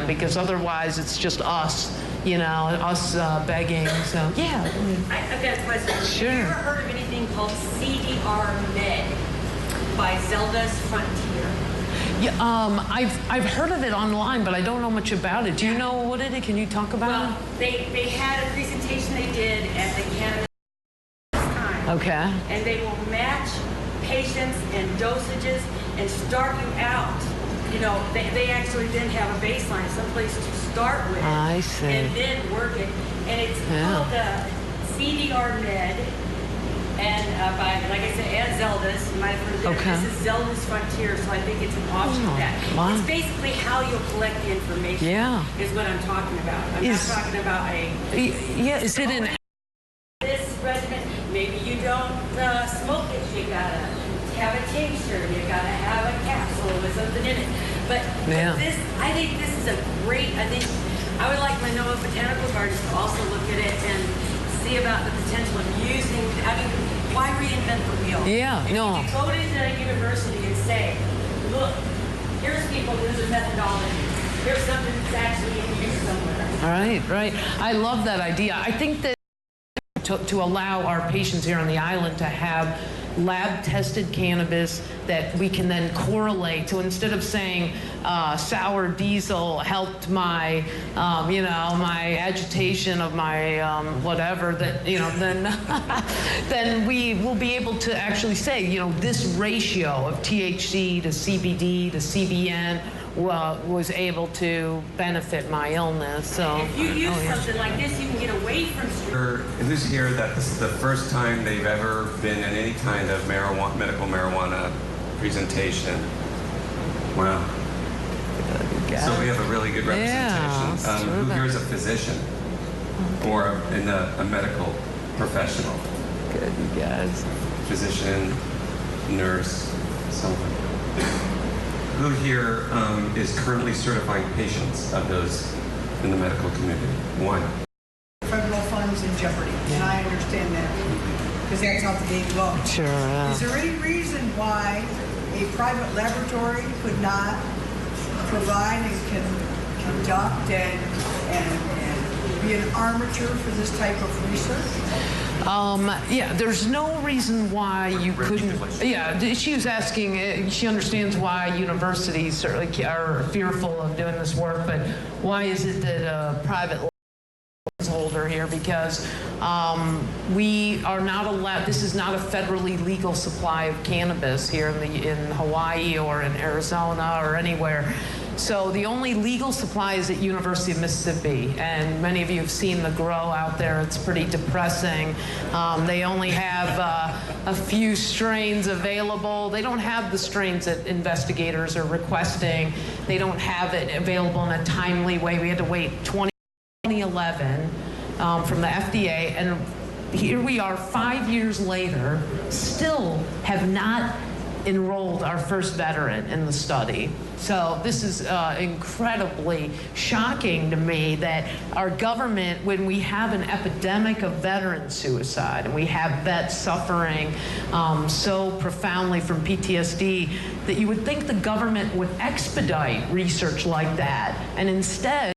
because otherwise it's just us, you know, us begging. So yeah. I've got a question. Sure. Have you ever heard of anything called CDR Med by Zelda's Frontier? Yeah, I've heard of it online, but I don't know much about it. Do you know what it is? Can you talk about it? They had a presentation they did at the Cannabis Time. Okay. And they will match patients and dosages and start you out. You know, they actually then have a baseline, someplace to start with. I see. And then work it. And it's called CDR Med. And by, like I said, at Zelda's, you might have heard of it. Okay. This is Zelda's Frontier, so I think it's an option of that. Wow. It's basically how you'll collect the information. Yeah. Is what I'm talking about. I'm not talking about Yeah, is it an... This regimen, maybe you don't smoke it, you gotta have a tincture, you gotta have a capsule with something in it. But this, I think this is a great, I would like Manoa Botanical Gardens to also look at it and see about the potential of using, why reinvent the wheel? Yeah, no. If you go to the university and say, look, here's people, here's a methodology, here's something that's actually in use somewhere. Right. I love that idea. I think that to allow our patients here on the island to have lab-tested cannabis that we can then correlate to, instead of saying sour diesel helped my, you know, my agitation of my whatever, that, you know, then then we will be able to actually say, you know, this ratio of THC to CBD to CBN was able to benefit my illness. So if you use something like this, you can get away from Who's here that this is the first time they've ever been in any kind of medical marijuana presentation? Wow. So we have a really good representation. Who here is a physician or a medical professional? Good, you guys. Physician, nurse, someone. Who here is currently certifying patients of those in the medical community? One. Federal funds in jeopardy, and I understand that, because that's how the game goes. Sure. Is there any reason why a private laboratory could not provide and conduct and be an armature for this type of research? Yeah, there's no reason why you couldn't. Yeah, she was asking, she understands why universities certainly are fearful of doing this work, but why is it that a private holder here? Because we are not allowed, this is not a federally legal supply of cannabis here in Hawaii or in Arizona or anywhere. So the only legal supply is at University of Mississippi, and many of you have seen the grow out there. It's pretty depressing. They only have a few strains available. They don't have the strains that investigators are requesting. They don't have it available in a timely way. We had to wait 2011 from the FDA, and here we are 5 years later, still have not enrolled our first veteran in the study. So this is incredibly shocking to me that our government, when we have an epidemic of veteran suicide and we have vets suffering so profoundly from PTSD, that you would think the government would expedite research like that. And instead,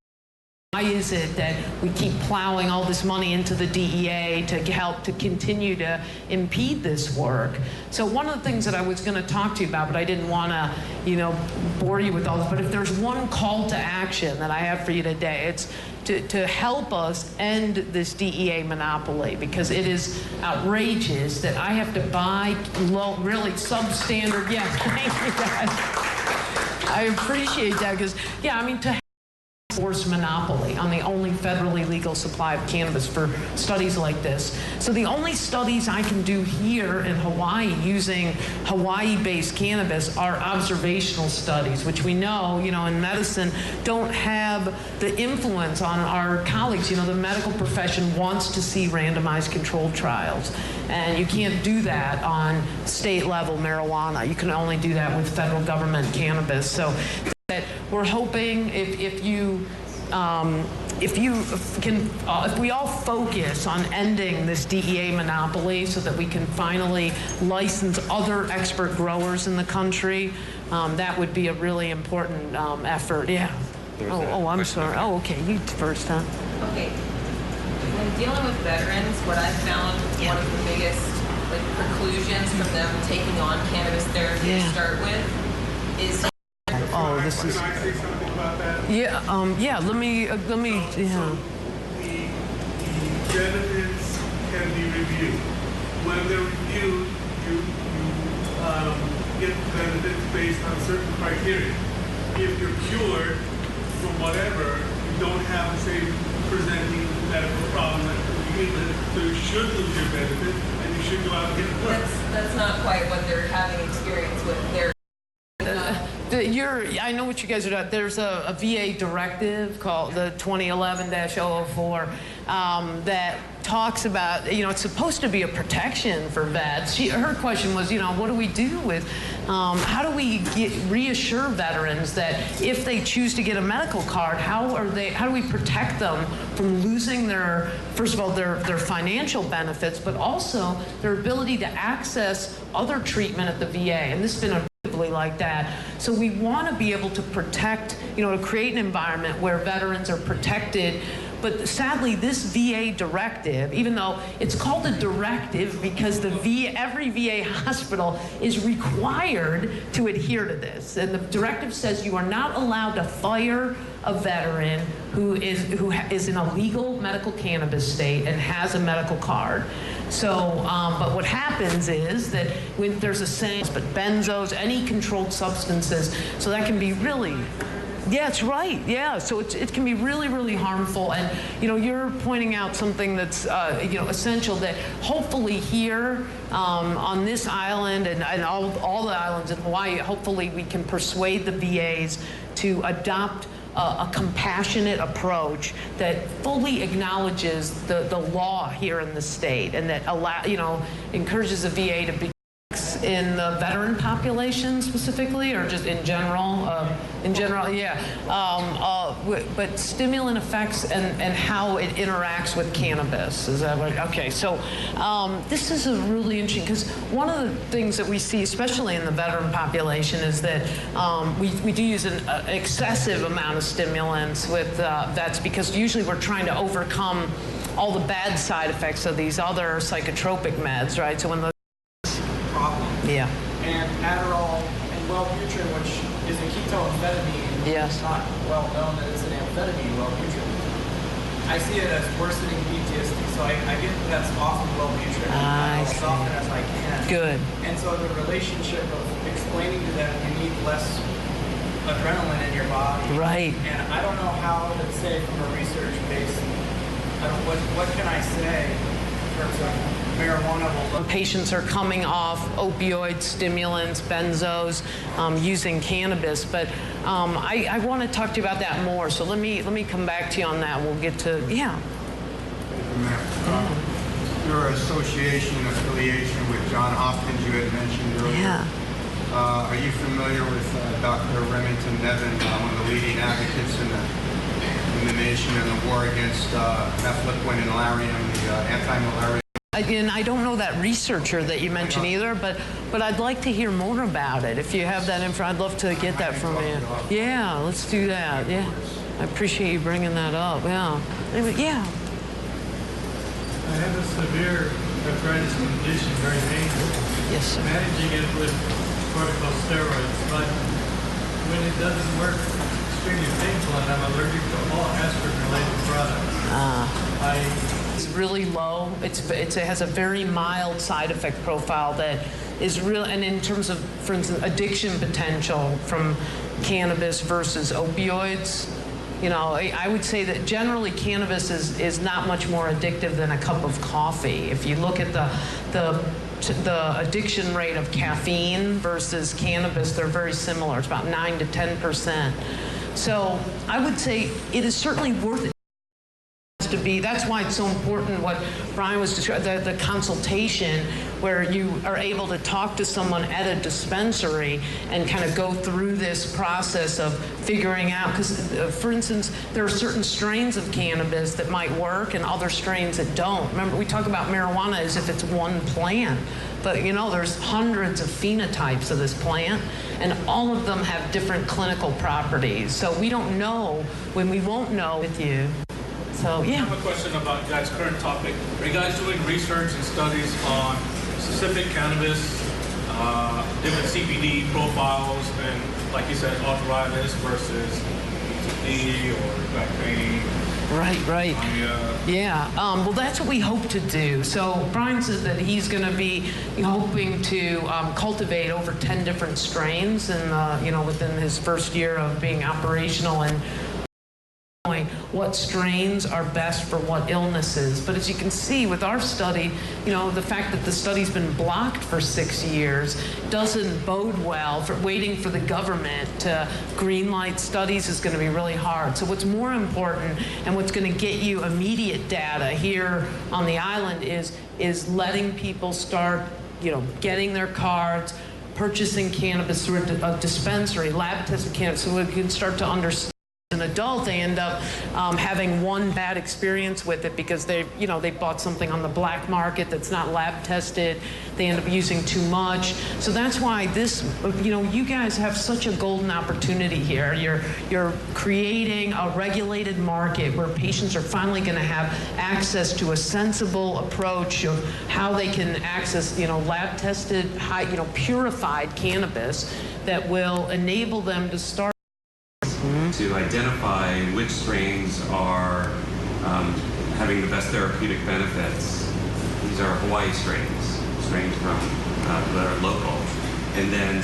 why is it that we keep plowing all this money into the DEA to help to continue to impede this work? So one of the things that I was going to talk to you about, but I didn't want to, you know, bore you with all this, but if there's one call to action that I have for you today, it's to help us end this DEA monopoly, because it is outrageous that I have to buy low, really substandard, yes, thank you guys. I appreciate that, because, yeah, I mean, to forced monopoly on the only federally legal supply of cannabis for studies like this. So the only studies I can do here in Hawaii using Hawaii-based cannabis are observational studies, which we know, you know, in medicine don't have the influence on our colleagues. You know, the medical profession wants to see randomized controlled trials, and you can't do that on state level marijuana. You can only do that with federal government cannabis. So that we're hoping if we all focus on ending this DEA monopoly so that we can finally license other expert growers in the country, that would be a really important effort. Yeah. Oh, I'm sorry. Oh, okay, you first, huh? Okay. When dealing with veterans, what I've found one of the biggest preclusions from them taking on cannabis therapy to start with is. Oh, this is. Can I say something about that? Yeah. Let me. Yeah. So the benefits can be reviewed. When they're reviewed, you get benefits based on certain criteria. If you're cured from whatever, you don't have the same presenting medical problem that you begin with, so you should lose your benefit and you should go out and get it work. That's not quite what they're having experience with. I know what you guys are doing. There's a VA directive called the 2011-004 that talks about, it's supposed to be a protection for vets. Her question was, what do we do with, how do we reassure veterans that if they choose to get a medical card, how do we protect them from losing first of all, their financial benefits, but also their ability to access other treatment at the VA. And this has been like that. So we want to be able to protect, to create an environment where veterans are protected. But sadly, this VA directive, even though it's called a directive because every VA hospital is required to adhere to this. And the directive says you are not allowed to fire a veteran who is in a legal medical cannabis state and has a medical card. So, but what happens is that when there's a saying, but benzos, any controlled substances, so that can be really. Yeah, it's right. Yeah, so it can be really, really harmful. And, you're pointing out something that's, essential that hopefully here on this island and all the islands in Hawaii, hopefully we can persuade the VAs to adopt a compassionate approach that fully acknowledges the law here in the state and that encourages the VA to be in the veteran population specifically, or just in general? Yeah. But stimulant effects and how it interacts with cannabis. Is that right? Okay, so this is a really interesting, because one of the things that we see, especially in the veteran population, is that we do use an excessive amount of stimulants with vets, because usually we're trying to overcome all the bad side effects of these other psychotropic meds, right? So when the yeah. And Adderall and Wellbutrin, which is a ketoamphetamine, yes. It's not well known that it's an amphetamine, Wellbutrin. I see it as worsening PTSD, so I get that's off of Wellbutrin as often as I can. Good. And so the relationship of explaining to them you need less adrenaline in your body. Right. And I don't know how to say from a research base, what can I say in terms of marijuana will. Patients are coming off opioids, stimulants, benzos, using cannabis. But I want to talk to you about that more. So let me come back to you on that. We'll get to Your association affiliation with Johns Hopkins, you had mentioned earlier. Yeah. Are you familiar with Dr. Remington Nevin, one of the leading advocates in the nation in the war against mefloquine and Lariam, the anti-malaria? Again, I don't know that researcher that you mentioned either, but I'd like to hear more about it. If you have that info, I'd love to get that from you. Yeah, let's do that. Yeah, I appreciate you bringing that up. Yeah. Anyway, yeah. I have a severe arthritis condition, very painful. Yes, sir. Managing it with corticosteroids, but when it doesn't work, it's extremely painful, and I'm allergic to all aspirin-related products. It's really low. It has a very mild side effect profile that is real. And in terms of, for instance, addiction potential from cannabis versus opioids, I would say that generally cannabis is not much more addictive than a cup of coffee. If you look at the addiction rate of caffeine versus cannabis, they're very similar. It's about 9 to 10%. So I would say it is certainly worth it to be. That's why it's so important what Brian was describing, the consultation, where you are able to talk to someone at a dispensary and kind of go through this process of figuring out, because for instance, there are certain strains of cannabis that might work and other strains that don't. Remember, we talk about marijuana as if it's one plant, but there's hundreds of phenotypes of this plant, and all of them have different clinical properties. So we don't know when we won't know with you. So, yeah. I have a question about you guys' current topic. Are you guys doing research and studies on specific cannabis, different CBD profiles, and like you said, arthritis versus PTSD or back pain? Right. Yeah. Well, that's what we hope to do. So Brian says that he's going to be hoping to cultivate over 10 different strains, and within his first year of being operational, and what strains are best for what illnesses. But as you can see with our study, the fact that the study's been blocked for 6 years doesn't bode well for waiting for the government to greenlight studies is going to be really hard. So what's more important and what's going to get you immediate data here on the island is letting people start, getting their cards, purchasing cannabis through a dispensary, lab tested cannabis, so we can start to understand. An adult, they end up having one bad experience with it because they bought something on the black market that's not lab tested. They end up using too much. So that's why this, you guys have such a golden opportunity here. You're creating a regulated market where patients are finally going to have access to a sensible approach of how they can access, lab tested, purified cannabis that will enable them to start to identify which strains are having the best therapeutic benefits. These are Hawaii strains from that are local, and then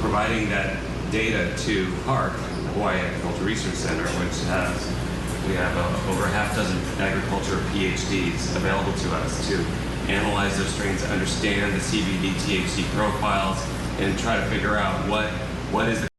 providing that data to HARC, the Hawaii Agriculture Research Center, we have over half dozen agriculture PhDs available to us to analyze those strains, understand the CBD THC profiles, and try to figure out what is the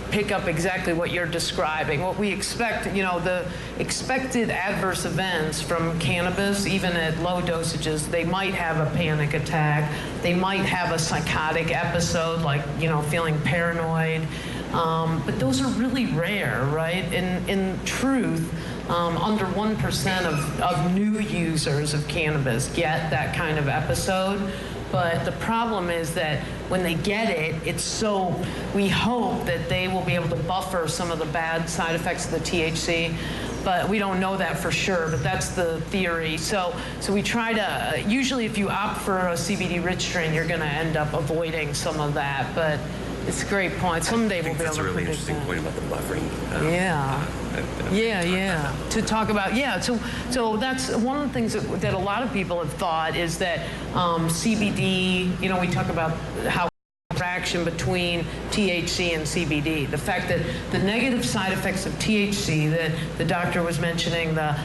pick up exactly what you're describing. What we expect, the expected adverse events from cannabis, even at low dosages, they might have a panic attack, they might have a psychotic episode, like, feeling paranoid, but those are really rare, right? In truth, under 1% of new users of cannabis get that kind of episode. But the problem is that when they get it, we hope that they will be able to buffer some of the bad side effects of the THC, but we don't know that for sure, but that's the theory. So we try to, usually if you opt for a CBD-rich strain, you're gonna end up avoiding some of that, but it's a great point. Someday we'll be able to predict that. That's a really interesting point about the buffering. Yeah. To talk about, so that's one of the things that a lot of people have thought is that CBD, we talk about how interaction between THC and CBD. The fact that the negative side effects of THC that the doctor was mentioning, the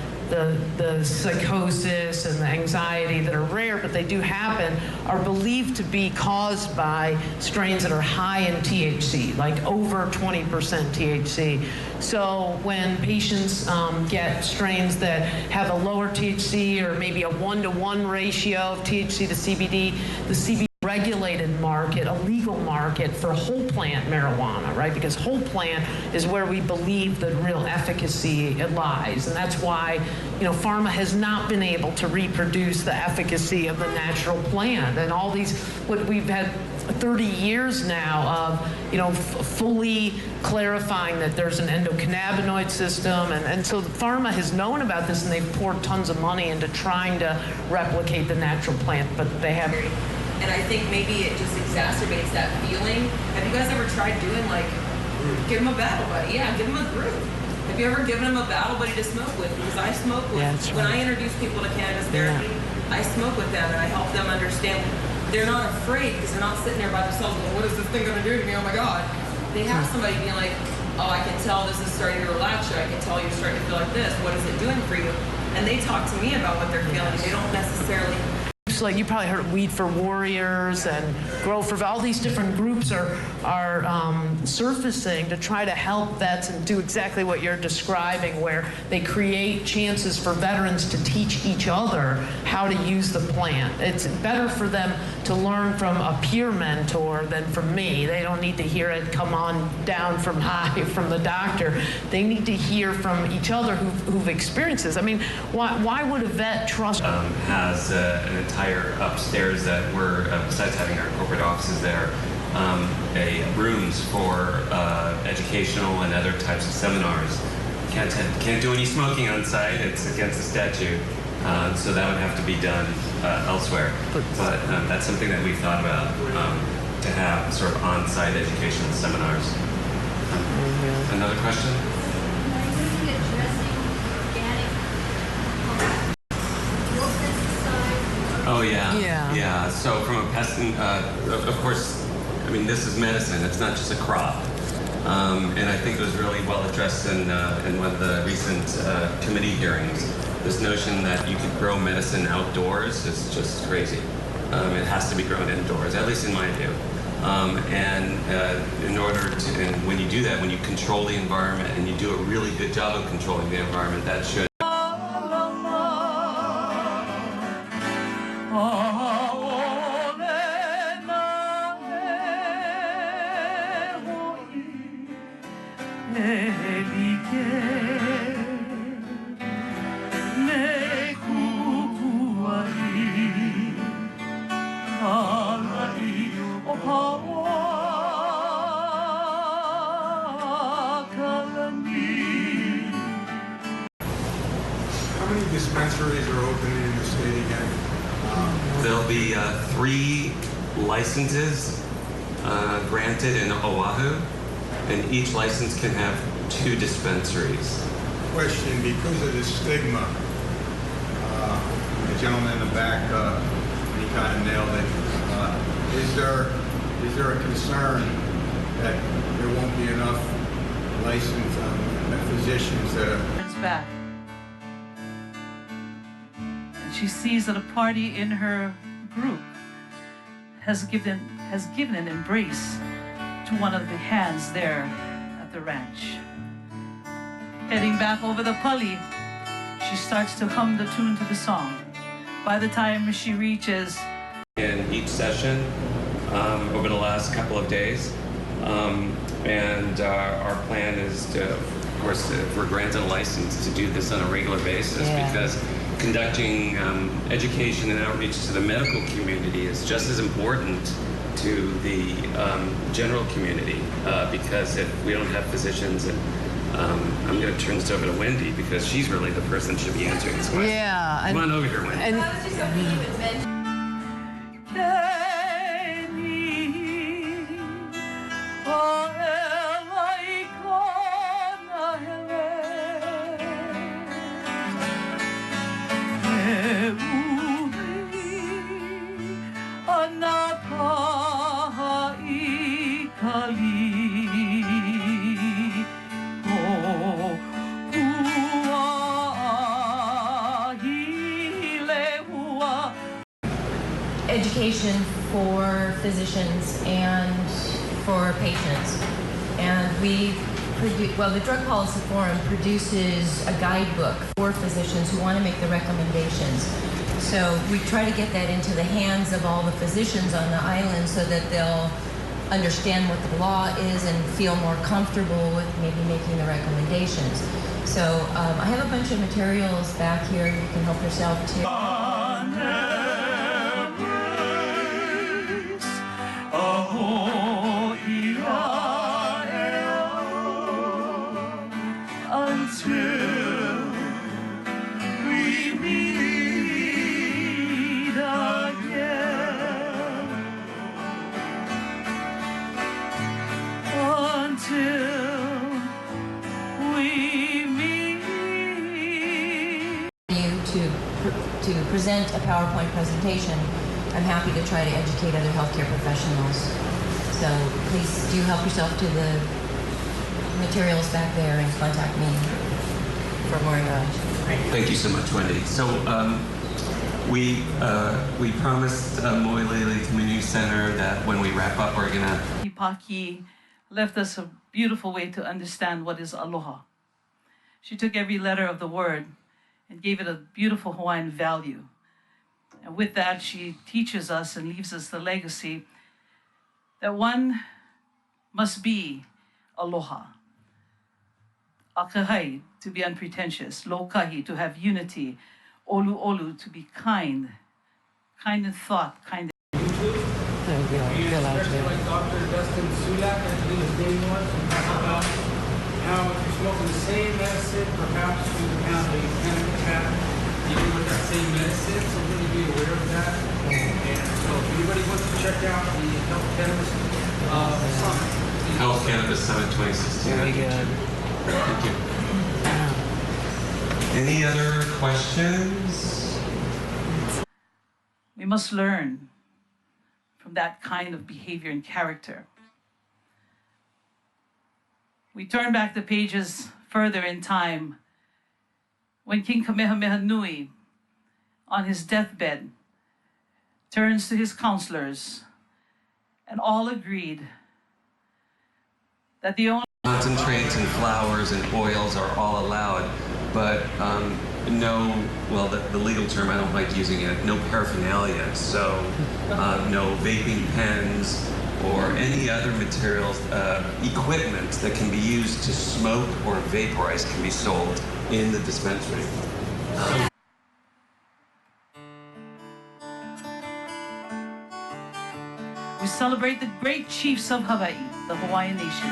psychosis and the anxiety that are rare, but they do happen, are believed to be caused by strains that are high in THC, like over 20% THC. So when patients get strains that have a lower THC or maybe a 1-to-1 ratio of THC to CBD, the CBD regulated market, a legal market for whole plant marijuana, right? Because whole plant is where we believe the real efficacy lies. And that's why, pharma has not been able to reproduce the efficacy of the natural plant. And all these, what we've had 30 years now of, fully clarifying that there's an endocannabinoid system. And so pharma has known about this and they've poured tons of money into trying to replicate the natural plant, but they haven't. And I think maybe it just exacerbates that feeling. Have you guys ever tried doing give them a battle buddy? Yeah, give them a group. Have you ever given them a battle buddy to smoke with? Because I smoke with. When I introduce people to cannabis therapy, I smoke with them and I help them understand. They're not afraid because they're not sitting there by themselves going, what is this thing going to do to me? Oh my God. They have somebody being like, oh, I can tell this is starting to relax you. I can tell you're starting to feel like this. What is it doing for you? And they talk to me about what they're feeling. They don't necessarily. Like you probably heard Weed for Warriors and Grow for, all these different groups are surfacing to try to help vets and do exactly what you're describing, where they create chances for veterans to teach each other how to use the plant. It's better for them to learn from a peer mentor than from me. They don't need to hear it come on down from high from the doctor. They need to hear from each other who've experienced this. I mean, why would a vet trust? Has an entire upstairs that we're, besides having our corporate offices there, rooms for educational and other types of seminars. Can't do any smoking on site. It's against the statute. So that would have to be done elsewhere. But that's something that we've thought about, to have sort of on-site educational seminars. Another question? Oh yeah. Yeah. So from a pest, of course, I mean, this is medicine. It's not just a crop. And I think it was really well addressed in one of the recent committee hearings. This notion that you could grow medicine outdoors is just crazy. It has to be grown indoors, at least in my view. In order to, and when you do that, when you control the environment and you do a really good job of controlling the environment, that should. How many dispensaries are opening in the state again? There'll be 3 licenses granted in Oahu, and each license can have 2 dispensaries. Question, because of the stigma, the gentleman in the back, he kind of nailed it. Is there a concern that there won't be enough licensed physicians that are... It's back. And she sees that a party in her group has given an embrace to one of the hands there at the ranch. Heading back over the pali, she starts to hum the tune to the song. By the time she reaches... In each session over the last couple of days. And our plan is to, of course, if we're granted a license, to do this on a regular basis, because conducting education and outreach to the medical community is just as important to the general community, because if we don't have physicians, and I'm going to turn this over to Wendy, because she's really the person that should be answering this question. Yeah. Come on over here, Wendy. And That was just something you had mentioned. Education for physicians and for patients. And the Drug Policy Forum produces a guidebook for physicians who want to make the recommendations. So we try to get that into the hands of all the physicians on the island so that they'll understand what the law is and feel more comfortable with maybe making the recommendations. So I have a bunch of materials back here. You can help yourself too. Until we meet again, until we meet. To present a PowerPoint presentation, I'm happy to try to educate other healthcare professionals. So please do help yourself to the materials back there and contact me for more information. Thank you so much, Wendy. So we promised Moilele Community Center that when we wrap up, we're gonna... Paki left us a beautiful way to understand what is aloha. She took every letter of the word and gave it a beautiful Hawaiian value. And with that, she teaches us and leaves us the legacy that one must be aloha. Akahai, to be unpretentious. Lokahi, to have unity. Olu olu, to be kind. Kind in thought, kind in... We especially like Dr. Dustin Sulak, I believe his name was, and talked about how if you're smoking the same medicine, perhaps you can have a panic attack even with that same medicine, so really be aware of that. And so if anybody wants to check out the Health Cannabis Summit. Health Cannabis Summit 2016. Very good. Thank you. Any other questions? We must learn from that kind of behavior and character. We turn back the pages further in time when King Kamehameha Nui, on his deathbed, turns to his counselors and all agreed that the only Concentrates and flowers and oils are all allowed, but no, well, the legal term, I don't like using it, no paraphernalia. So no vaping pens or any other materials, equipment that can be used to smoke or vaporize can be sold in the dispensary. we celebrate the great chiefs of Hawaii, the Hawaiian nation.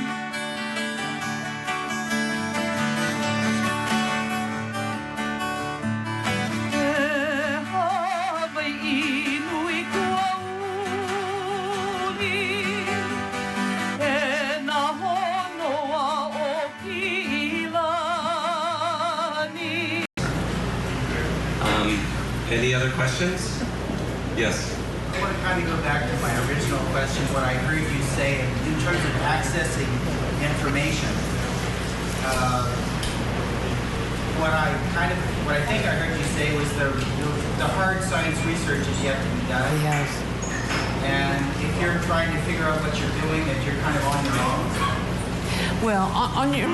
Any other questions? Yes. I want to kind of go back to my original question, what I heard you say in terms of accessing information. What I think I heard you say was the hard science research is yet to be done. Yes. And if you're trying to figure out what you're doing, that you're kind of on your own. Well, on your...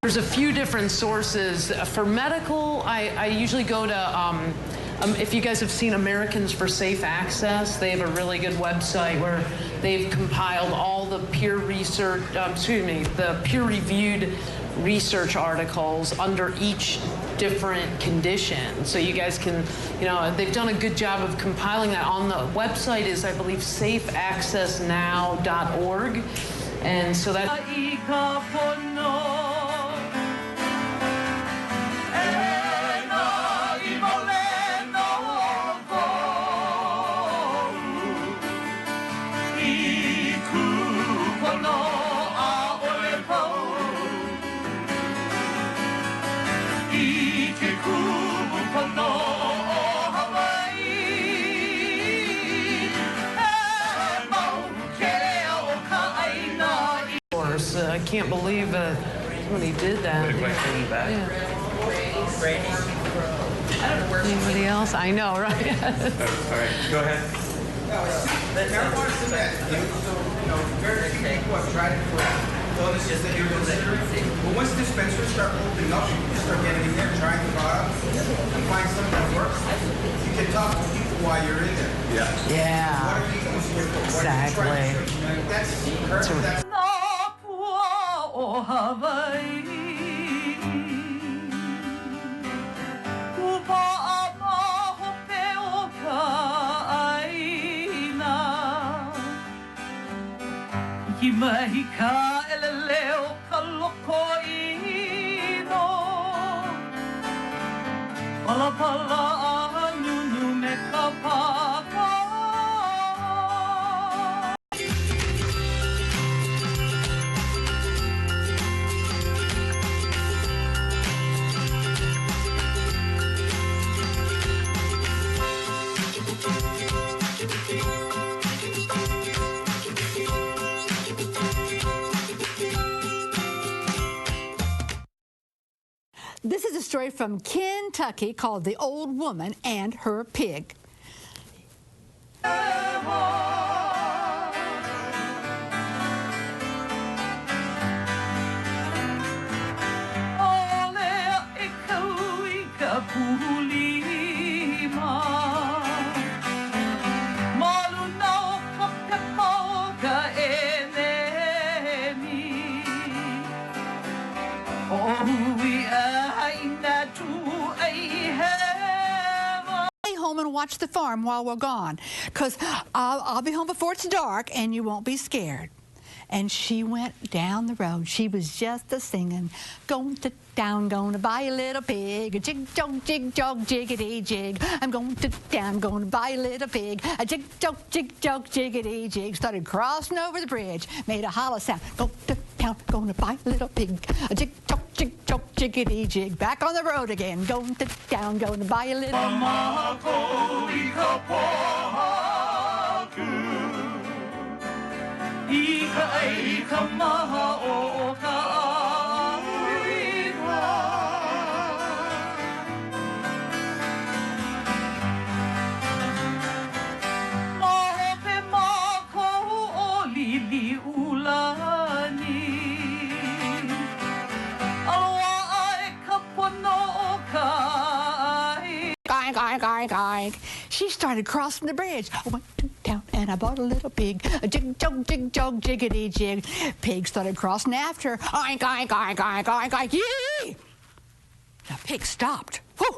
There's a few different sources. For medical, I usually go to, if you guys have seen Americans for Safe Access, they have a really good website where they've compiled all the peer research, the peer-reviewed research articles under each different condition. So you guys can, they've done a good job of compiling that. On the website is, I believe, safeaccessnow.org. And so that... I can't believe somebody did that. Yeah. I don't know where Anybody else? I know, right? All right, go ahead. Marijuana is that, very few people have tried it for illnesses that you're considering. But once dispensaries start opening up, you can start getting in there, trying the products, and find something that works. You can talk to people while you're in there. Yeah. What are you using it for? Exactly. That's perfect. That's O Hawaii, kupa ama hope o ka'aina, hikimahika eleleo kaloko'ino, palapala a nunu me kapaka. This is a story from Kentucky called The Old Woman and Her Pig. ulima. Malunao kapepau ka enemi. Oh, we are not to a heaven. Stay home and watch the farm while we're gone, because I'll be home before it's dark and you won't be scared. And she went down the road. She was just a-singing, going to town, going to buy a little pig, a jig-jog, jiggity-jig. I'm going to town, going to buy a little pig, a jig-jog, jiggity-jig. Started crossing over the bridge, made a hollow sound. Go to town, going to buy a little pig, a jig-jog, jiggity-jig. Back on the road again, going to town, going to buy a little Ika ay kamaha o kaawita. Mahope mako o liliulani. Alwa ay kapono o kai. Guy. She started crossing the bridge. I went to town and I bought a little pig. A jig-jog, jiggity-jig. Pig started crossing after her. Guy. Yee! The pig stopped. Whew!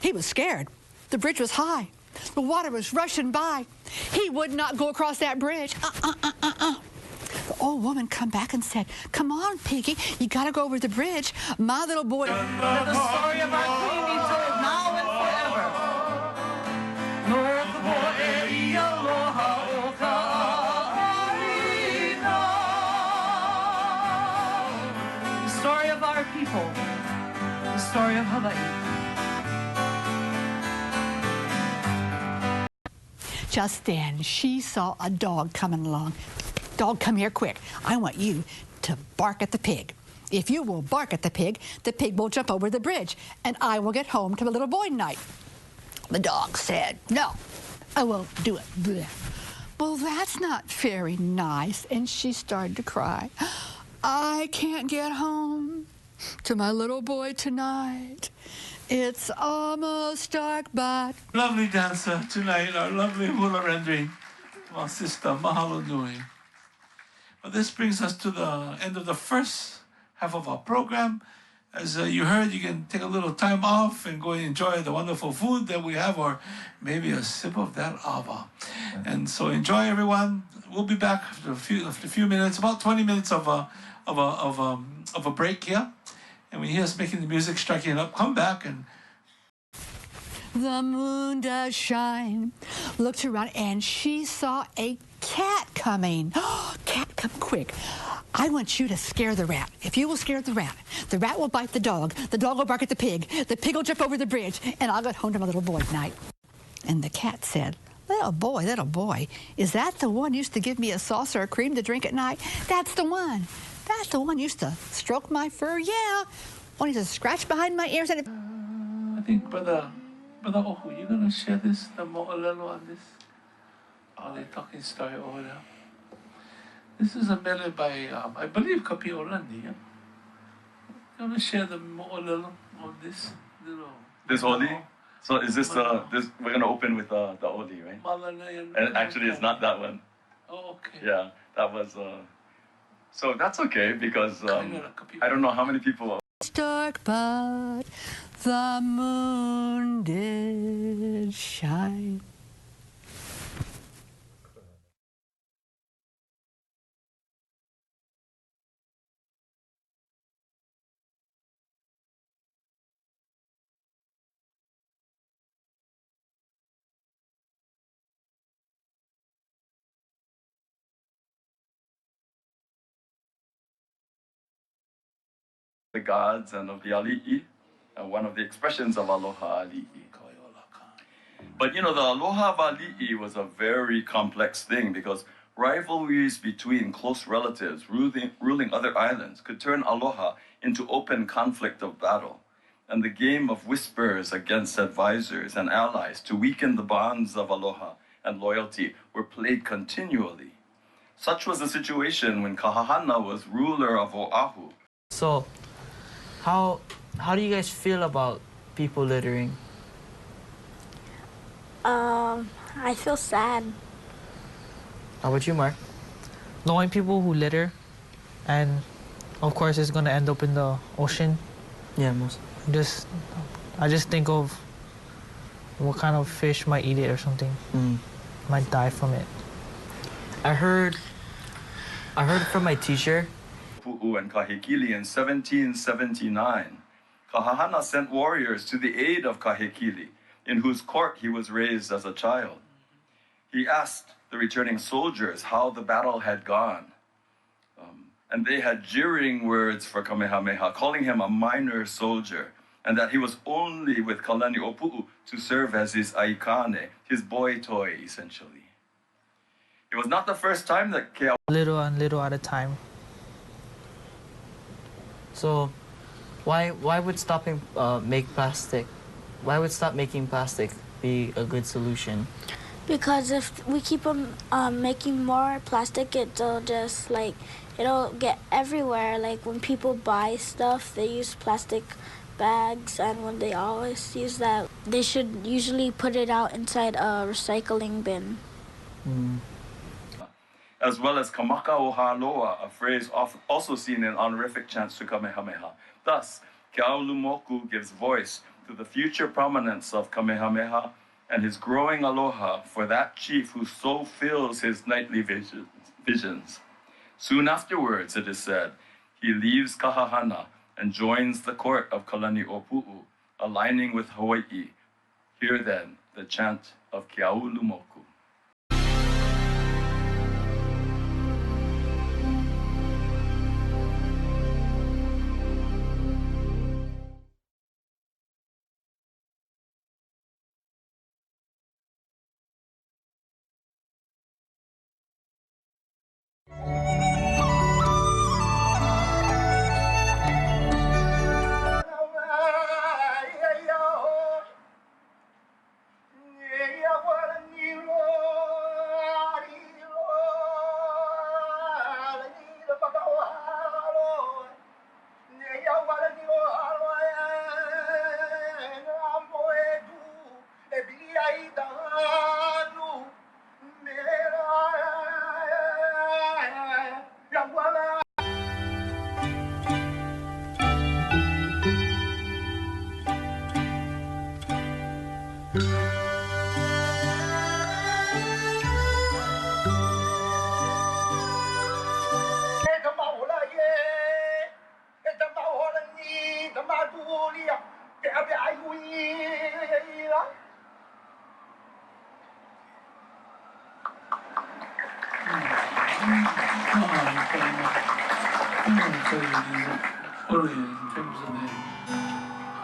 He was scared. The bridge was high. The water was rushing by. He would not go across that bridge. The old woman come back and said, "Come on, Piggy, you gotta go over the bridge. My little boy..." Let the story of our queen be told now and forever. The story of our people, the story of Hawaii. Just then, she saw a dog coming along. Dog, come here quick. I want you to bark at the pig. If you will bark at the pig will jump over the bridge, and I will get home to my little boy tonight. The dog said, "No, I won't do it." Blech. Well, that's not very nice, and she started to cry. I can't get home to my little boy tonight. It's almost dark, but... Lovely dancer tonight, our lovely hula rendering, our sister Mahalo Nui. Well, this brings us to the end of the first half of our program. As you heard, you can take a little time off and go and enjoy the wonderful food that we have, or maybe a sip of that ava. And so enjoy, everyone. We'll be back after a few minutes, about 20 minutes of a break here. And when you hear us making the music, striking it up, come back and... The moon does shine. Looked around and she saw a cat coming. Cat, come quick. I want you to scare the rat. If you will scare the rat will bite the dog will bark at the pig will jump over the bridge, and I'll get home to my little boy tonight. And the cat said, little boy, is that the one who used to give me a saucer of cream to drink at night? That's the one. That's the one who used to stroke my fur, yeah. One used to scratch behind my ears and... I think, Brother Ohu, you gonna share this, the mo'olelo on this? Are they talking story over there? This is a melody by, I believe, Kapi Olandi, yeah? You gonna share the mo'olelo of this little... This Oli? So is this this? We're gonna open with the Oli, right? And actually, it's not that one. Oh, okay. Yeah, that was. So that's okay because I don't know how many people. It's dark, but the moon did shine. The gods and of the ali'i, one of the expressions of aloha ali'i. But you know, the aloha of ali'i was a very complex thing because rivalries between close relatives ruling other islands could turn aloha into open conflict of battle. And the game of whispers against advisors and allies to weaken the bonds of aloha and loyalty were played continually. Such was the situation when Kahahana was ruler of Oahu. So, how do you guys feel about people littering? I feel sad. How about you, Mark? Knowing people who litter, and of course it's gonna end up in the ocean. Yeah, most. I just think of what kind of fish might eat it or something. Might die from it. I heard from my teacher. Pu'u and Kahekili in 1779. Kahahana sent warriors to the aid of Kahekili, in whose court he was raised as a child. He asked the returning soldiers how the battle had gone. And they had jeering words for Kamehameha, calling him a minor soldier, and that he was only with Kalani'opu'u to serve as his aikane, his boy toy, essentially. It was not the first time that Keaulumoku... Little and little at a time. So, why would stopping Why would stop making plastic be a good solution? Because if we keep on making more plastic, it'll just it'll get everywhere. Like when people buy stuff, they use plastic bags, and when they always use that, they should usually put it out inside a recycling bin. As well as Kamaka o Haloa, a phrase also seen in honorific chants to Kamehameha. Thus, Keaulumoku gives voice to the future prominence of Kamehameha and his growing aloha for that chief who so fills his nightly visions. Soon afterwards, it is said, he leaves Kahahana and joins the court of Kalani'opu'u, aligning with Hawaii. Hear then the chant of Keaulumoku.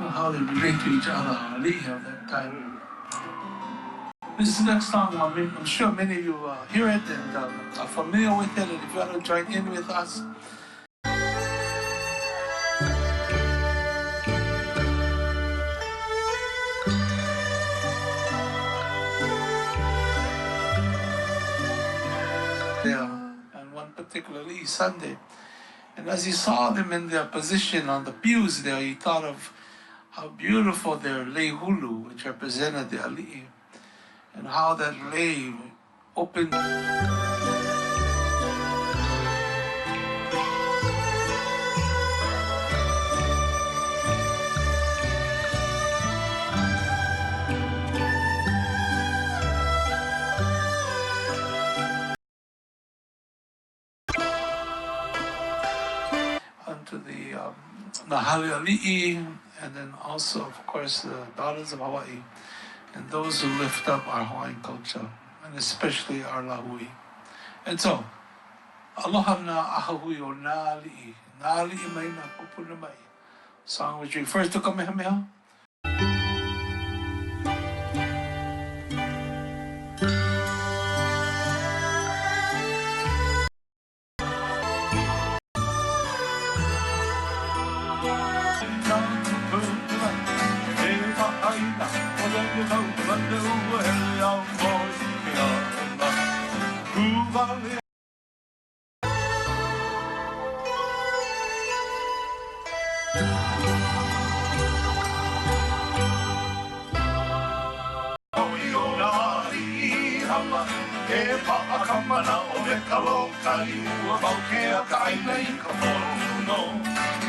How they relate to each other, of that time. This next song, I'm sure many of you hear it and are familiar with it, and if you want to join in with us. And one particularly Sunday. And as he saw them in their position on the pews there, he thought of how beautiful their lei hulu, which represented the ali'i, and how that lei opened. Onto the Nahali Ali'i, and then also, of course, the daughters of Hawaii, and those who lift up our Hawaiian culture, and especially our lahui. And so, aloha na ahahui o nā ali'i mai na kupuna mai. Song which refers to Kamehameha. Oh, mana o me kalokai ua mau ke a ka aina I ka mono.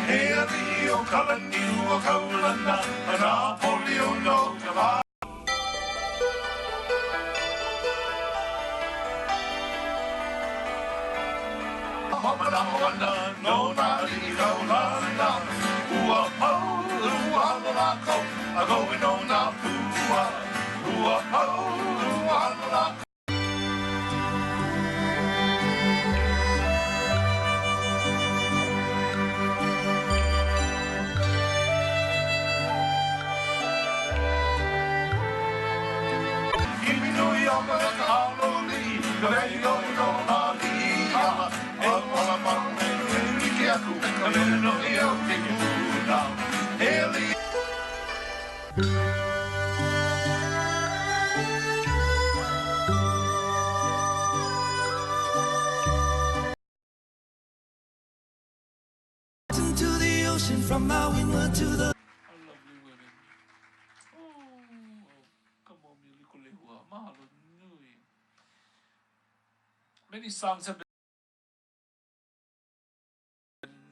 He ali o kalani ua kaulana ana polio no ka va. Homana moana no nari kaulana ua pau ua halolako a goe no na pua ua pau ua halolako. To the ocean from my windward to the Many songs have been,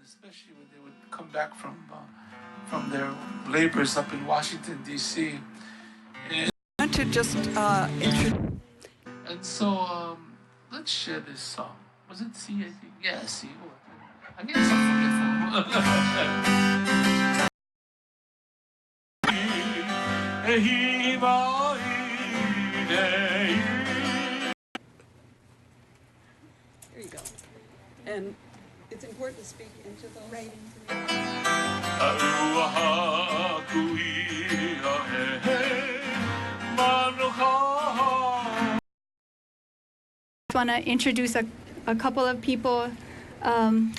especially when they would come back from their labors up in Washington D.C. And I want to just introduce. And so let's share this song. Was it C? I think. Yeah, C. Oh, I guess I'm There you go. And it's important to speak into those. Right into I want to introduce a couple of people